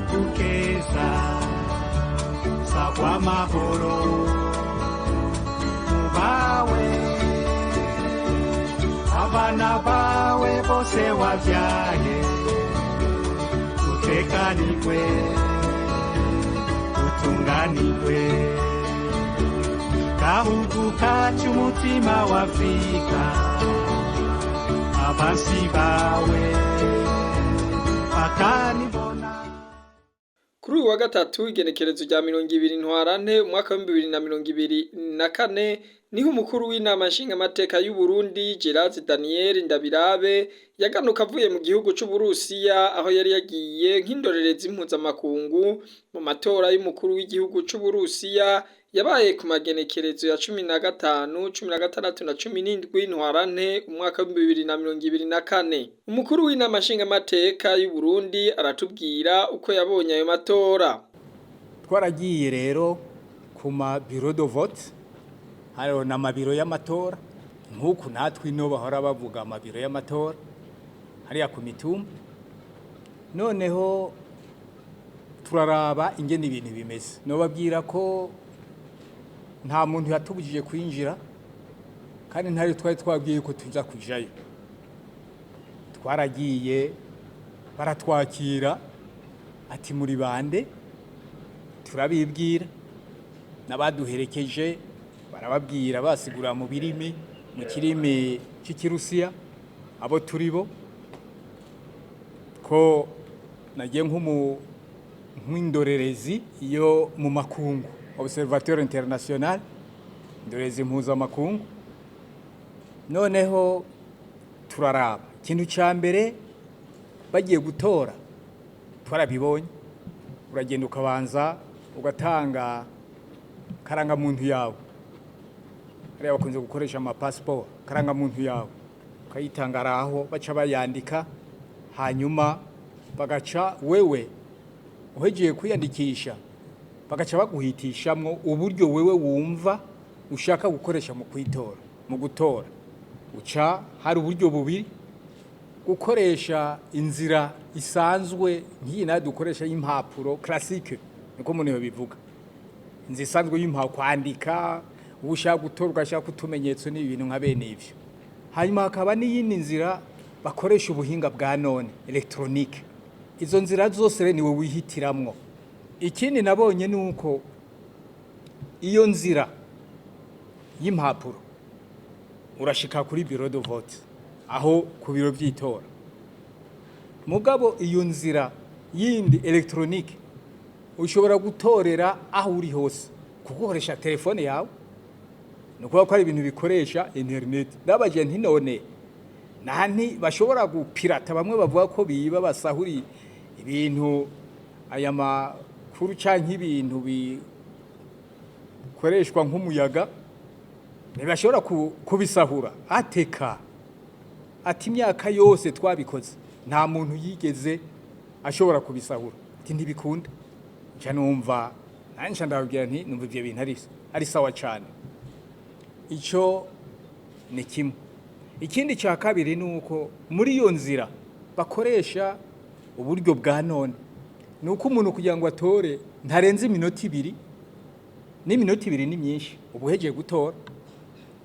ndagukeza sagwa amahoro bawe abana bawe bose wavyaye utekanirwe utunganirwe gahugu kacu umutima wa Afrika abansi bawe bakanibona. Kuri uyu wa gatatu igenekerezo rya 20 Ntwarante umwaka wa 2024 niho umukuru w'inama Nshingamateka y'Uburundi Gelase Daniel Ndabirabe yaganuka avuye mu gihugu c'Uburusiya aho yari yagiye nk'indorerezi mpuzamakungu mu matora y'umukuru w'igihugu c'Uburusiya yabaye ku magenekerezo ya 15, 16 na 17 Ntwarante umwaka wa 2024. Umukuru w'inama Nshingamateka y'Uburundi aratubwira uko yabonye ayo matora. Twaragiye rero ku ma bureau de vote, hariho n'amabiro y'amatora nk'uku natwe ino bahora bavuga amabiro y'amatora hariya ku mitumba. Noneho turaraba ingene ibintu bimeze, nobabwira ko nta muntu yatubujije kwinjira kandi ntari twari twabwiye ko tuza kujayo. Twaragiye baratwakira ati muri bande, turabibwira n'abaduherekeje barababwira basigura mu birimi mu kirimi cy'ikirusiya abo turibo ko nagiye nk'indorerezi iyo mu makungu, observateur international, indorerezi mpuzamakungu. Noneho turaraba ikintu cya mbere bagiye gutora twarabibonye, uragenda ukabanza ugatanga karangamuntu yawe, hariya bakunze gukoresha amapasiporo, karangamuntu yawe ukayitanga araho baca bayandika, hanyuma bagaca wewe uhegiye kwiyandikisha bagaca baguhitishamwo uburyo wewe wumva ushaka gukoresha mu kwitora, mu gutora. Uca hari uburyo bubiri: gukoresha inzira isanzwe nk'iyi nayo dukoresha y'impapuro classique, niko umuntu bivuga, inzira isanzwe y'impapuro, kwandika ushaka gutora ugashaka kutumenyetso n'ibintu nka bene ivyo. Hanyuma hakaba n'iyindi nzira bakoresha ubuhinga bwa none electronique. Izo nzira zose niwe wihitiramwo. Ikindi nabonye nuko iyo nzira y'impapuro urashika kuri bureau de vote, aho ku biro by'itora. Mugabo iyo nzira yindi electronique ushobora gutorera aho uri hose kugukoresha telefone yawe, nuko ko ari ibintu bikoresha internet. Ndabaje nti none nani bashobora gupirata, bamwe bavuga ko biba basahuri ibintu aya makuru canke ibintu bikoreshwa nk'umuyaga, ntibashobora kubisahura. Ateka ati imyaka yose twabikoze nta muntu yigeze ashobora kubisahura, ati ntibikunda. Nca numva nanje ndababwira nti numva ivyo bintu ari sawa cyane. Ico ni kimwe. Ikindi cya kabiri nuko muri iyo nzira bakoresha uburyo bwa none, nuko umuntu kugira ngo atore ntarenze iminota 2, n'iminota 2 ni myinshi ubuhejeje gutora,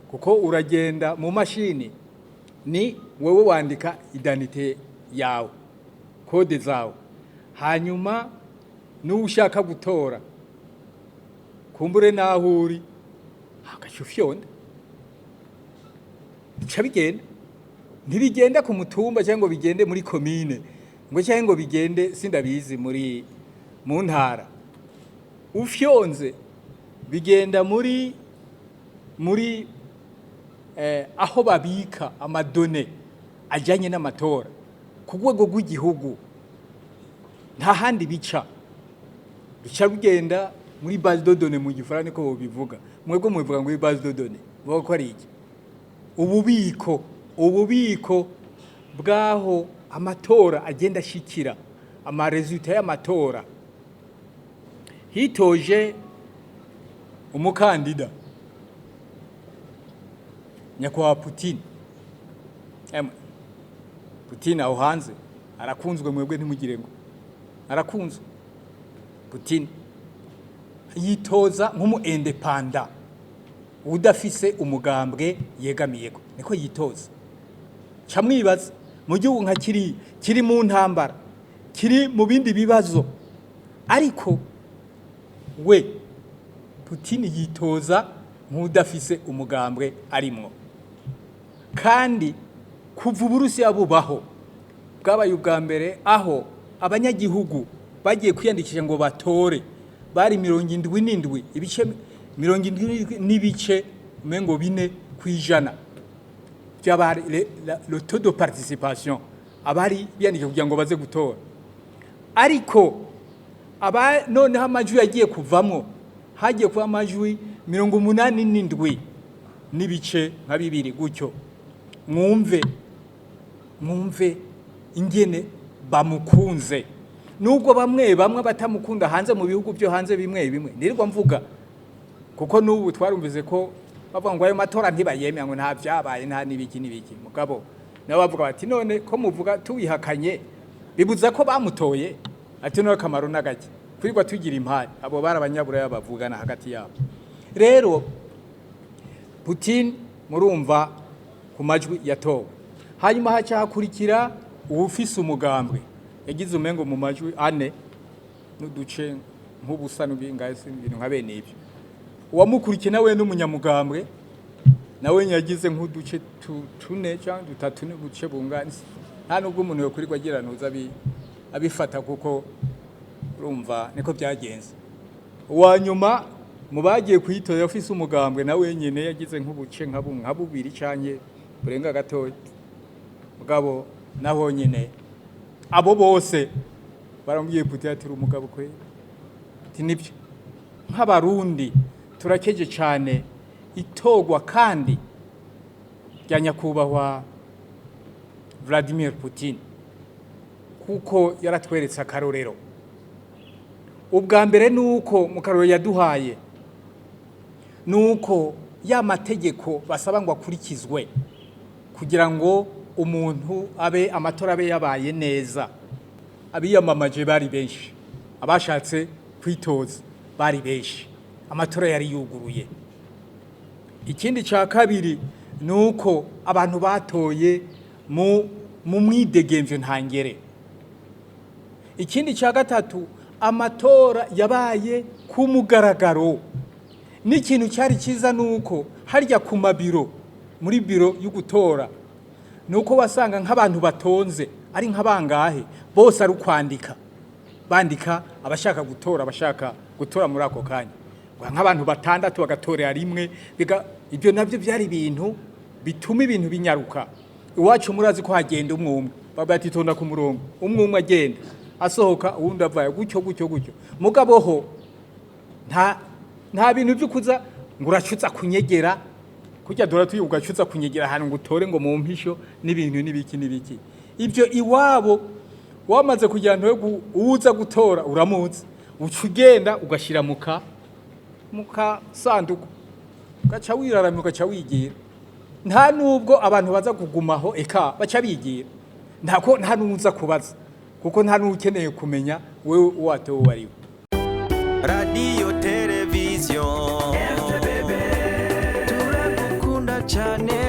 kuko uragenda mu mashini, ni wewe wandika identite yawe, kode zawe, hanyuma n'ushaka gutora kumbure naho uri agashufyonda bigenda. Ntibigenda ku mutumba cyangwa bigende muri commune ngo cyangwa ngo bigende sindabizi mu ntara. Ufyonze bigenda muri aho babika amadone ajyanye n'amatora ku rwego rw'igihugu, nta handi bica bigenda muri base de données mu gifaransa ko bivuga. Mwebwe muvuga ngo base de données vuga ko ari iki? Ububiko bwaho amatora agenda ashikira, ama resultat y'amatora. Hitoje umukandida nyakwa Poutine. Poutine aho hanze arakunzwe, mwebwe ntimugire ngo arakunzwe. Poutine yitoza nk'umu independent udafise umugambwe yegamiyeko niko yitoza camwibaza mu gihugu nka kiri mu ntambara kiri mu bindi bibazo ariko we Poutine yitoza nk'udafise umugambwe arimwo kandi kuva Uburusiya bubaho bwabaye ubwa mbere aho abanyagihugu bagiye kwiyandikisha ngo batore bari 77 ibice 70 n'ibice mengo 4% by'abari le taux de participation abari biyandikisha kugira ngo baze gutora ariko noneho amajwi yagiye kuvamwo hagiye kuba amajwi 87 n'ibice nka 2 gutyo mwumve ingene bamukunze nubwo bamwe batamukunda hanze mu bihugu byo hanze bimwe nirirwa mvuga kuko nubu twarumvize ko bavuga ngo ayo matora ntibayemya ngo nta byabaye nta nibiki mugabo nabo bavuga bati none ko muvuga tuwihakanye bibuza ko bamutoye ati no kamaro nagake kwirwa tugira impari abo barabanyabura yabavugana hagati yabo rero Poutine murumva ku majwi yatowe hanyuma haca hakurikira uwufise umugambwe yagize umengo mu majwi 4 n'uduce nk'ubusa n'ubingase ibintu nka bene ibyo uwamukurikiye nawe n'umunyamugambwe nawe yagize nk'uduce 4 cyangwa 3 n'ubuce bunganise nta nubwo umuntu yokurirwa agiranuza abifata kuko urumva niko byagenze uwanyuma mu bagiye kuyitora yafise umugambwe nawe nyene yagize nk'ubuce nka 2 canye burenga gatoya mugabo naho nyene abo bose barambwiye Poutine ati umugabo kwe ati nibyo nk'abarundi turakeje cyane itorwa kandi rya nyakubahwa Vladimir Poutine kuko yaratweretse akarorero ubwa mbere nuko mu karorero yaduhaye nuko ya mategeko basaba ngo akurikizwe kugira ngo umuntu amatora abe yabaye neza abiyamamaje bari benshi abashatse kwitoza bari benshi amatora yari yuguruye ikindi cya kabiri nuko abantu batoye mu mwidegemvyo ntangere ikindi cya gatatu amatora yabaye kumugaragaro n'ikintu cyari cyiza nuko harya ku mabiro muri biro yo gutora nuko wasanga nk'abantu batonze ari nk'abangahe bose ari kwandika bandika abashaka gutora muri ako kanya nk'abantu 6 bagatorera rimwe ibyo nabyo byari ibintu bituma ibintu binyaruka iwacu murazi ko hagenda umwe babati tonda ku murongo umwe agenda asohoka uwundi avaye gutyo mugabo ho nta bintu byo kuza ngo uracutsa kunyegera kujya dora tuyugacutsa kunyegera ahantu ngo utore ngo mu mpisho n'ibintu n'ibiki ibyo iwabo wamaze kugira nto uza gutora uramuzi ucugenda ugashira muka sanduku gaca wirarama ugaca wigira nta nubwo abantu baza kugumaho eka baca bigira nta nuza kubaza kuko nta nukeneye kumenya wewe uwatewe wariwe radio television turagukunda cyane